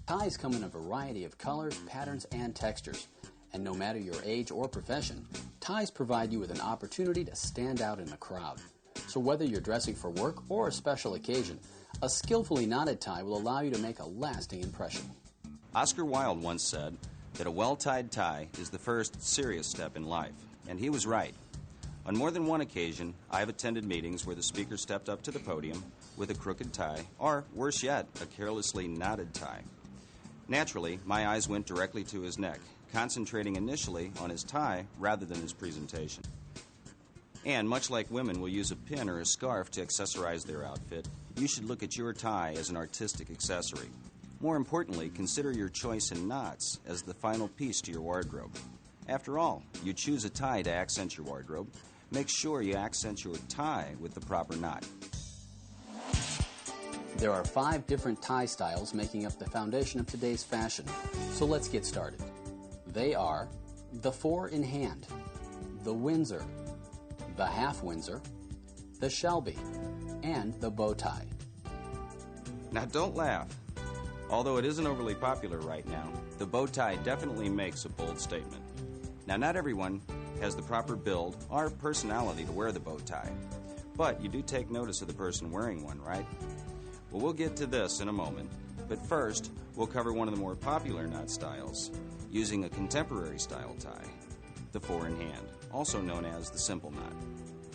Ties come in a variety of colors, patterns, and textures. And no matter your age or profession, ties provide you with an opportunity to stand out in the crowd. So whether you're dressing for work or a special occasion, a skillfully knotted tie will allow you to make a lasting impression. Oscar Wilde once said that a well-tied tie is the first serious step in life, and he was right. On more than one occasion, I have attended meetings where the speaker stepped up to the podium with a crooked tie, or worse yet, a carelessly knotted tie. Naturally, my eyes went directly to his neck, concentrating initially on his tie rather than his presentation. And much like women will use a pin or a scarf to accessorize their outfit, you should look at your tie as an artistic accessory. More importantly, consider your choice in knots as the final piece to your wardrobe. After all, you choose a tie to accent your wardrobe. Make sure you accent your tie with the proper knot. There are 5 different tie styles making up the foundation of today's fashion, so let's get started. They are the 4 in hand, the Windsor, the half Windsor, the Shelby, and the bow tie. Now don't laugh. Although it isn't overly popular right now, the bow tie definitely makes a bold statement. Now not everyone has the proper build or personality to wear the bow tie, but you do take notice of the person wearing one, right? Well, we'll get to this in a moment, but first we'll cover one of the more popular knot styles, using a contemporary style tie, the 4 in hand, also known as the simple knot.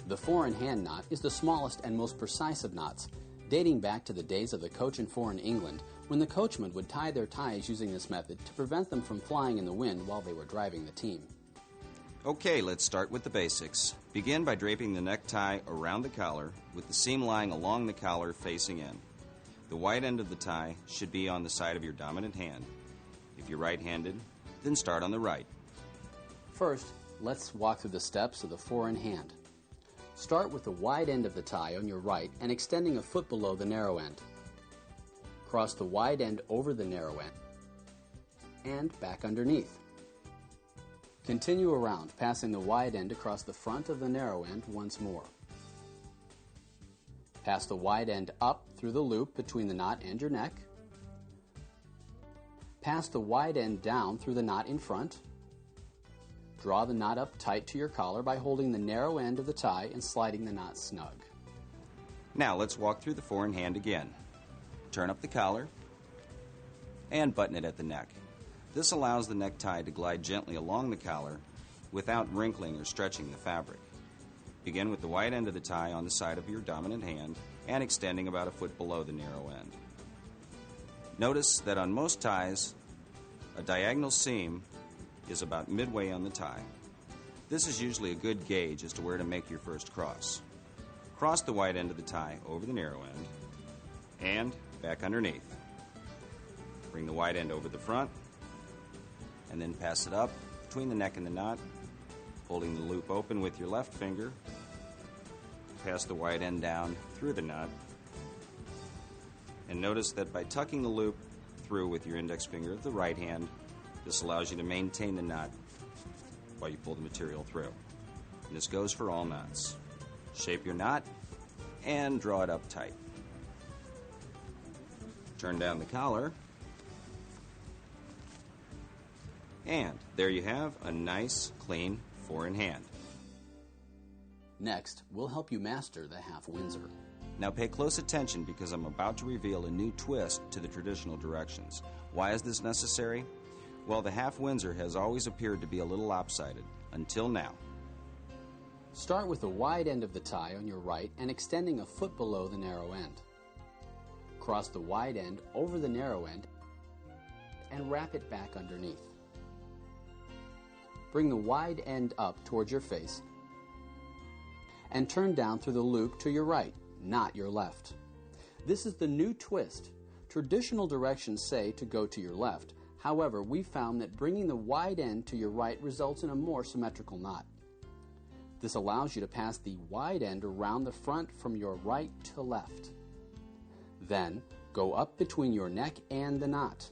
The 4 in hand knot is the smallest and most precise of knots, dating back to the days of the coach and 4 in England, when the coachmen would tie their ties using this method to prevent them from flying in the wind while they were driving the team. Okay, let's start with the basics. Begin by draping the necktie around the collar with the seam lying along the collar facing in. The wide end of the tie should be on the side of your dominant hand. If you're right-handed, then start on the right. First, let's walk through the steps of the 4 in hand. Start with the wide end of the tie on your right and extending a foot below the narrow end. Cross the wide end over the narrow end and back underneath. Continue around, passing the wide end across the front of the narrow end once more. Pass the wide end up through the loop between the knot and your neck. Pass the wide end down through the knot in front. Draw the knot up tight to your collar by holding the narrow end of the tie and sliding the knot snug. Now let's walk through the 4 in hand again. Turn up the collar and button it at the neck. This allows the necktie to glide gently along the collar without wrinkling or stretching the fabric. Begin with the wide end of the tie on the side of your dominant hand and extending about a foot below the narrow end. Notice that on most ties, a diagonal seam is about midway on the tie. This is usually a good gauge as to where to make your first cross. Cross the wide end of the tie over the narrow end and back underneath. Bring the wide end over the front and then pass it up between the neck and the knot, holding the loop open with your left finger. Pass the wide end down through the knot. And notice that by tucking the loop through with your index finger of the right hand, this allows you to maintain the knot while you pull the material through. And this goes for all knots. Shape your knot and draw it up tight. Turn down the collar. And there you have a nice, clean 4 in hand. Next, we'll help you master the half Windsor. Now pay close attention because I'm about to reveal a new twist to the traditional directions. Why is this necessary? Well, the half Windsor has always appeared to be a little lopsided, until now. Start with the wide end of the tie on your right and extending a foot below the narrow end. Cross the wide end over the narrow end and wrap it back underneath. Bring the wide end up towards your face and turn down through the loop to your right, not your left. This is the new twist. Traditional directions say to go to your left. However, we found that bringing the wide end to your right results in a more symmetrical knot. This allows you to pass the wide end around the front from your right to left. Then, go up between your neck and the knot,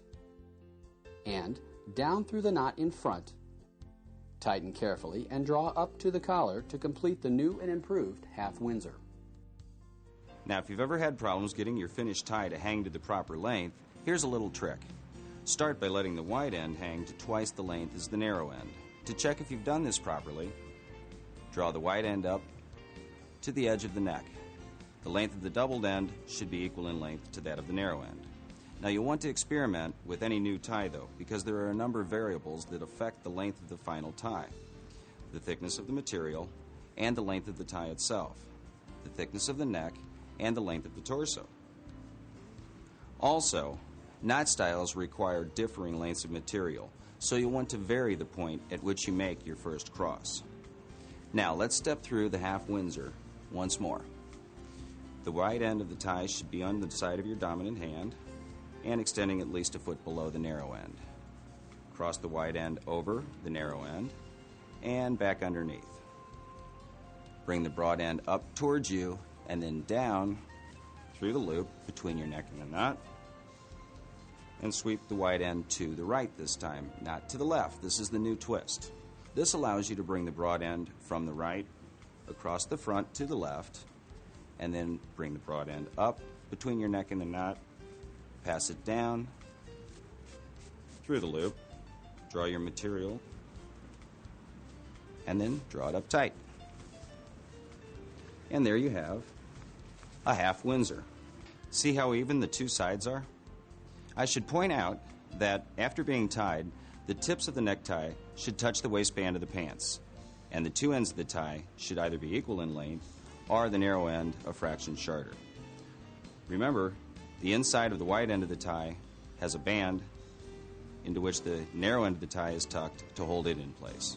and down through the knot in front. Tighten carefully and draw up to the collar to complete the new and improved half Windsor. Now, if you've ever had problems getting your finished tie to hang to the proper length, here's a little trick. Start by letting the wide end hang to twice the length as the narrow end. To check if you've done this properly, draw the wide end up to the edge of the neck. The length of the doubled end should be equal in length to that of the narrow end. Now you'll want to experiment with any new tie though, because there are a number of variables that affect the length of the final tie. The thickness of the material and the length of the tie itself, the thickness of the neck and the length of the torso. Also, knot styles require differing lengths of material, so you'll want to vary the point at which you make your first cross. Now let's step through the half Windsor once more. The wide end of the tie should be on the side of your dominant hand and extending at least a foot below the narrow end. Cross the wide end over the narrow end and back underneath. Bring the broad end up towards you and then down through the loop between your neck and the knot, and sweep the wide end to the right this time, not to the left. This is the new twist. This allows you to bring the broad end from the right across the front to the left, and then bring the broad end up between your neck and the knot, pass it down through the loop, draw your material, and then draw it up tight. And there you have a half Windsor. See how even the two sides are? I should point out that after being tied, the tips of the necktie should touch the waistband of the pants, and the two ends of the tie should either be equal in length or the narrow end a fraction shorter. Remember, the inside of the wide end of the tie has a band into which the narrow end of the tie is tucked to hold it in place.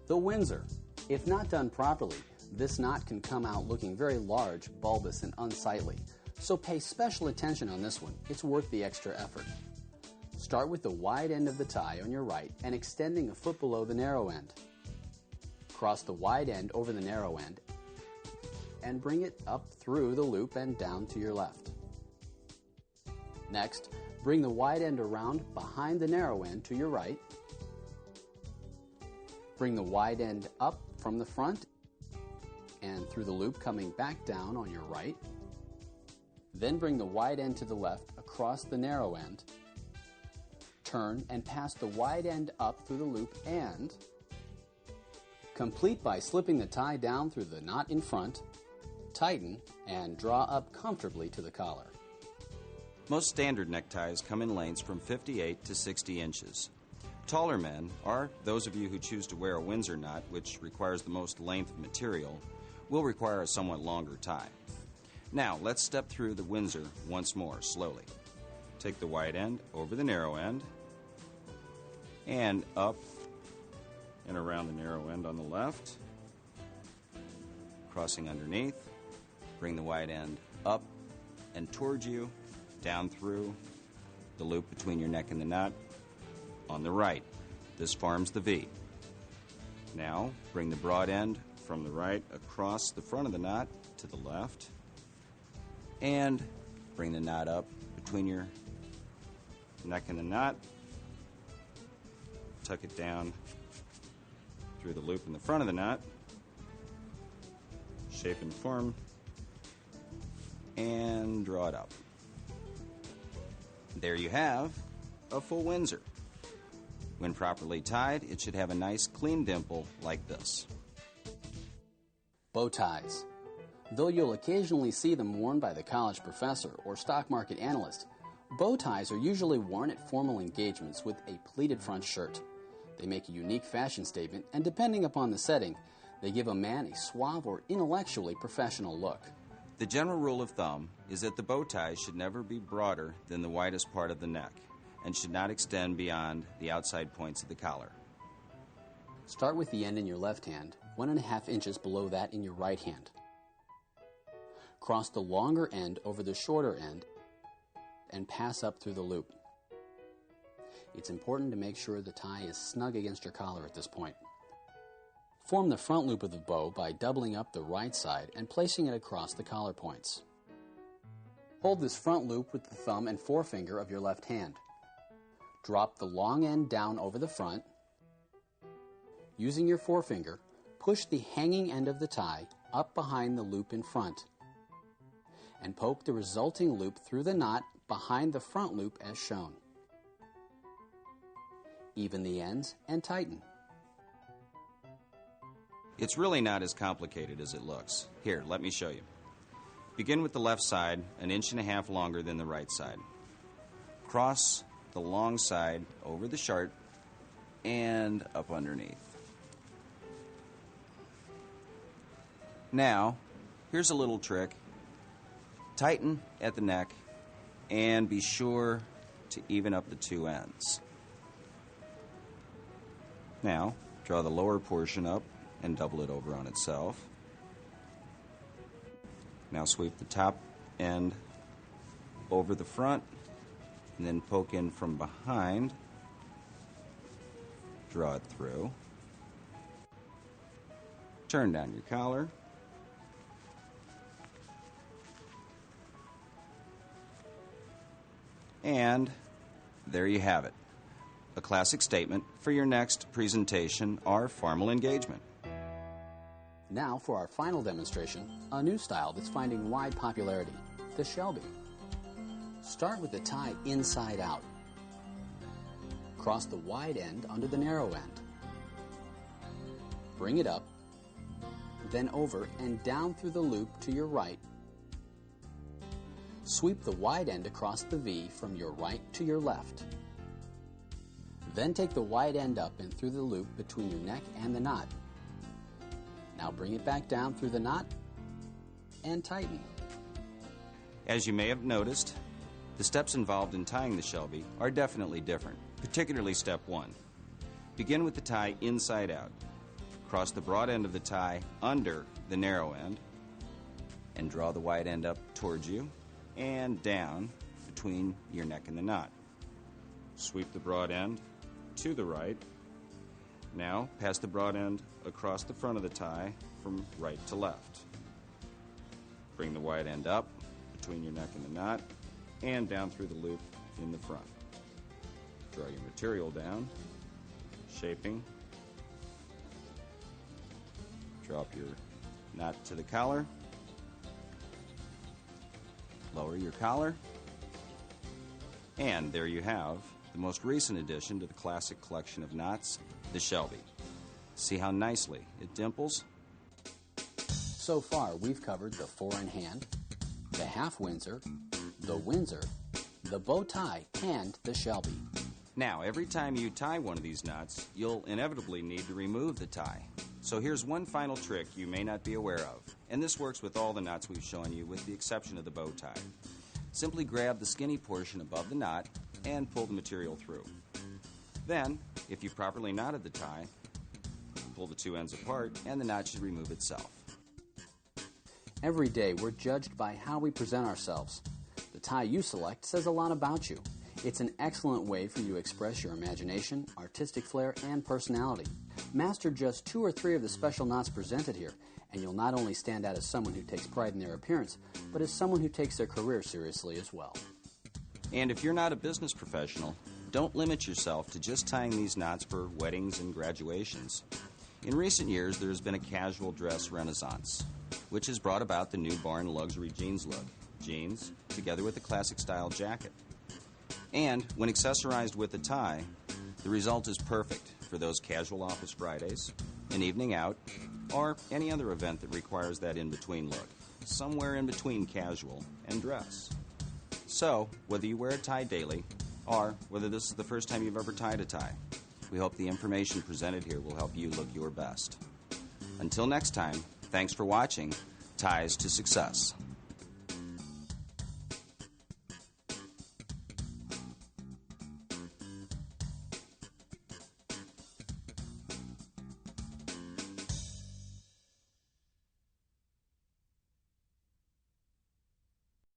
The Windsor. If not done properly, this knot can come out looking very large, bulbous, and unsightly. So pay special attention on this one. It's worth the extra effort. Start with the wide end of the tie on your right and extending a foot below the narrow end. Cross the wide end over the narrow end and bring it up through the loop and down to your left. Next, bring the wide end around behind the narrow end to your right. Bring the wide end up from the front and through the loop coming back down on your right. Then bring the wide end to the left across the narrow end. Turn and pass the wide end up through the loop and complete by slipping the tie down through the knot in front, tighten, and draw up comfortably to the collar. Most standard neckties come in lengths from 58 to 60 inches. Taller men, or those of you who choose to wear a Windsor knot, which requires the most length of material, will require a somewhat longer tie. Now, let's step through the Windsor once more, slowly. Take the wide end over the narrow end, and up and around the narrow end on the left, crossing underneath. Bring the wide end up and towards you, down through the loop between your neck and the knot on the right. This forms the V. Now, bring the broad end from the right across the front of the knot to the left, and bring the knot up between your neck and the knot. Tuck it down through the loop in the front of the knot, shape and form, and draw it up. There you have a full Windsor. When properly tied, it should have a nice clean dimple like this. Bow ties. Though you'll occasionally see them worn by the college professor or stock market analyst, bow ties are usually worn at formal engagements with a pleated front shirt. They make a unique fashion statement, and depending upon the setting, they give a man a suave or intellectually professional look. The general rule of thumb is that the bow tie should never be broader than the widest part of the neck and should not extend beyond the outside points of the collar. Start with the end in your left hand, 1.5 inches below that in your right hand. Cross the longer end over the shorter end and pass up through the loop. It's important to make sure the tie is snug against your collar at this point. Form the front loop of the bow by doubling up the right side and placing it across the collar points. Hold this front loop with the thumb and forefinger of your left hand. Drop the long end down over the front. Using your forefinger, push the hanging end of the tie up behind the loop in front and poke the resulting loop through the knot behind the front loop as shown. Even the ends and tighten. It's really not as complicated as it looks. Here, let me show you. Begin with the left side, 1.5 inches longer than the right side. Cross the long side over the short and up underneath. Now, here's a little trick. Tighten at the neck and be sure to even up the two ends. Now, draw the lower portion up and double it over on itself. Now sweep the top end over the front and then poke in from behind. Draw it through. Turn down your collar. And there you have it. A classic statement for your next presentation or formal engagement. Now for our final demonstration, a new style that's finding wide popularity, the Shelby. Start with the tie inside out. Cross the wide end under the narrow end. Bring it up, then over and down through the loop to your right. Sweep the wide end across the V from your right to your left. Then take the wide end up and through the loop between your neck and the knot. Now bring it back down through the knot and tighten. As you may have noticed, the steps involved in tying the Shelby are definitely different, particularly step 1. Begin with the tie inside out. Cross the broad end of the tie under the narrow end and draw the wide end up towards you and down between your neck and the knot. Sweep the broad end to the right. Now pass the broad end across the front of the tie from right to left. Bring the wide end up between your neck and the knot and down through the loop in the front. Draw your material down, shaping. Drop your knot to the collar. Lower your collar. And there you have the most recent addition to the classic collection of knots, the Shelby. See how nicely it dimples? So far, we've covered the 4-in-hand, the half Windsor, the Windsor, the bow tie, and the Shelby. Now, every time you tie one of these knots, you'll inevitably need to remove the tie. So here's one final trick you may not be aware of, and this works with all the knots we've shown you with the exception of the bow tie. Simply grab the skinny portion above the knot and pull the material through. Then, if you've properly knotted the tie, pull the two ends apart and the knot should remove itself. Every day we're judged by how we present ourselves. The tie you select says a lot about you. It's an excellent way for you to express your imagination, artistic flair, and personality. Master just 2 or 3 of the special knots presented here, and you'll not only stand out as someone who takes pride in their appearance, but as someone who takes their career seriously as well. And if you're not a business professional, don't limit yourself to just tying these knots for weddings and graduations. In recent years, there has been a casual dress renaissance, which has brought about the newborn luxury jeans look. Jeans, together with a classic style jacket. And when accessorized with a tie, the result is perfect for those casual office Fridays, an evening out, or any other event that requires that in-between look, somewhere in between casual and dress. So, whether you wear a tie daily, or whether this is the first time you've ever tied a tie, we hope the information presented here will help you look your best. Until next time, thanks for watching Ties to Success.